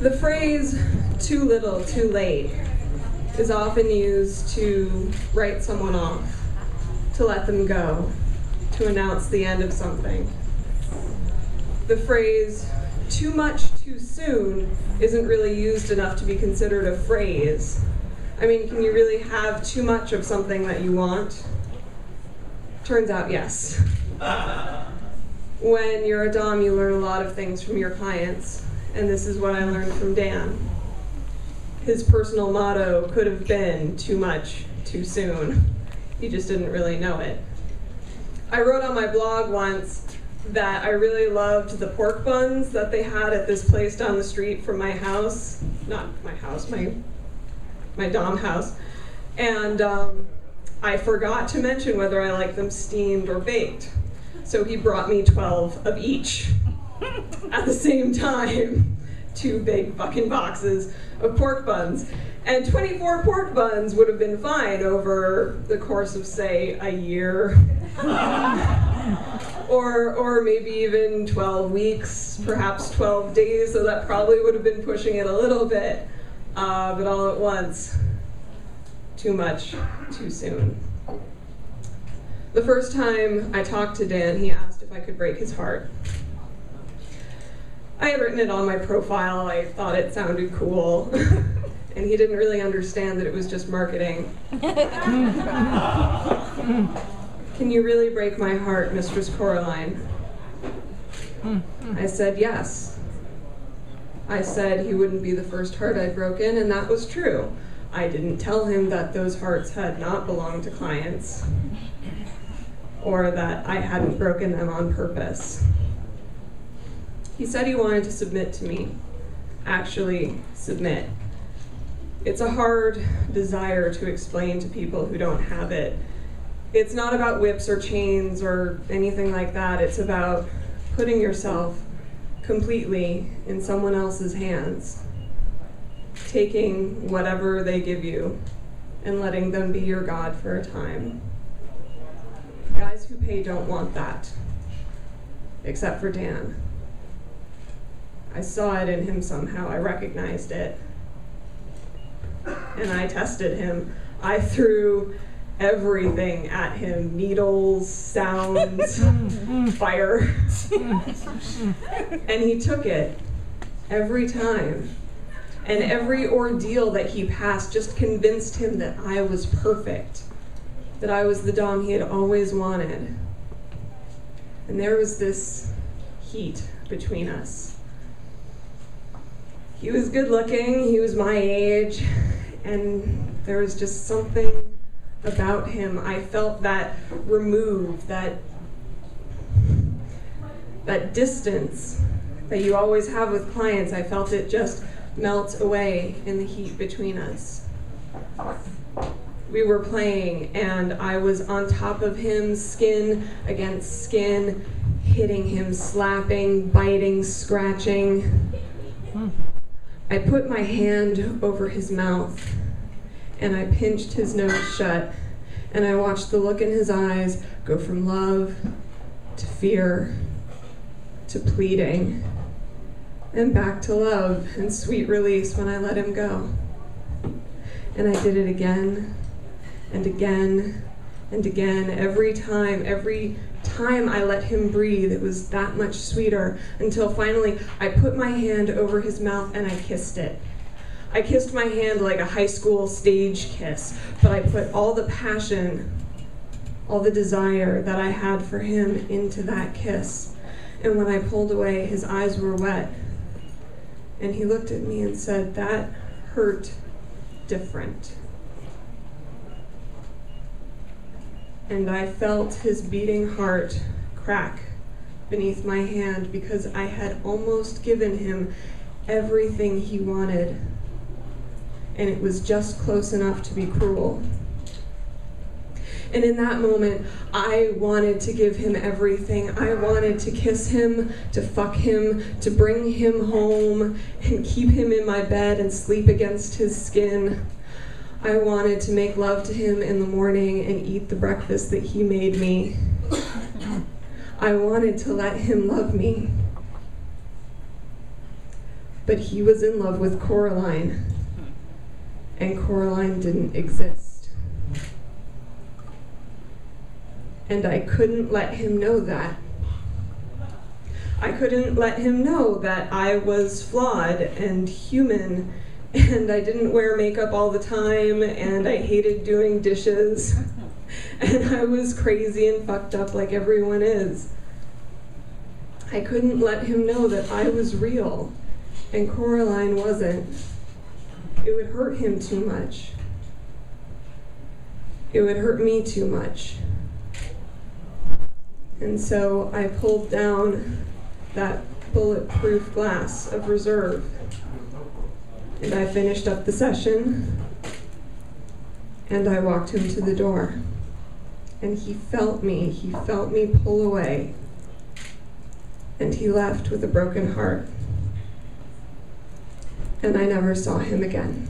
The phrase, too little, too late, is often used to write someone off, to let them go, to announce the end of something. The phrase, too much, too soon, isn't really used enough to be considered a phrase. I mean, can you really have too much of something that you want? Turns out, yes. When you're a Dom, you learn a lot of things from your clients, and this is what I learned from Dan. His personal motto could have been, too much, too soon. He just didn't really know it. I wrote on my blog once that I really loved the pork buns that they had at this place down the street from my house. Not my house, my Dom house. And I forgot to mention whether I like them steamed or baked. So he brought me 12 of each at the same time. 2 big fucking boxes of pork buns. And 24 pork buns would have been fine over the course of, say, a year. or maybe even 12 weeks, perhaps 12 days, so that probably would have been pushing it a little bit. But all at once, too much, too soon. The first time I talked to Dan, he asked if I could break his heart. I had written it on my profile. I thought it sounded cool. And he didn't really understand that it was just marketing. Can you really break my heart, Mistress Coraline? I said yes. I said he wouldn't be the first heart I'd broken, and that was true. I didn't tell him that those hearts had not belonged to clients, or that I hadn't broken them on purpose. He said he wanted to submit to me. Actually, submit. It's a hard desire to explain to people who don't have it. It's not about whips or chains or anything like that. It's about putting yourself completely in someone else's hands, taking whatever they give you and letting them be your God for a time. Guys who pay don't want that, except for Dan. I saw it in him somehow. I recognized it. And I tested him. I threw everything at him. Needles, sounds, fire. And he took it every time. And every ordeal that he passed just convinced him that I was perfect, that I was the Dom he had always wanted. And there was this heat between us. He was good looking, he was my age, and there was just something about him. I felt that remove, that distance that you always have with clients. I felt it just melt away in the heat between us. We were playing, and I was on top of him, skin against skin, hitting him, slapping, biting, scratching. I put my hand over his mouth, and I pinched his nose shut, and I watched the look in his eyes go from love to fear to pleading, and back to love and sweet release when I let him go. And I did it again and again and again. Every time I let him breathe, it was that much sweeter, until finally I put my hand over his mouth and I kissed it. I kissed my hand like a high school stage kiss, but I put all the passion, all the desire that I had for him into that kiss. And when I pulled away, his eyes were wet. And he looked at me and said, "That hurt different." And I felt his beating heart crack beneath my hand, because I had almost given him everything he wanted. And it was just close enough to be cruel. And in that moment, I wanted to give him everything. I wanted to kiss him, to fuck him, to bring him home and keep him in my bed and sleep against his skin. I wanted to make love to him in the morning and eat the breakfast that he made me. I wanted to let him love me. But he was in love with Coraline, and Coraline didn't exist. And I couldn't let him know that. I couldn't let him know that I was flawed and human, and I didn't wear makeup all the time, and I hated doing dishes, and I was crazy and fucked up like everyone is. I couldn't let him know that I was real, and Coraline wasn't. It would hurt him too much. It would hurt me too much. And so I pulled down that bulletproof glass of reserve, and I finished up the session, and I walked him to the door, and he felt me pull away, and he left with a broken heart, and I never saw him again.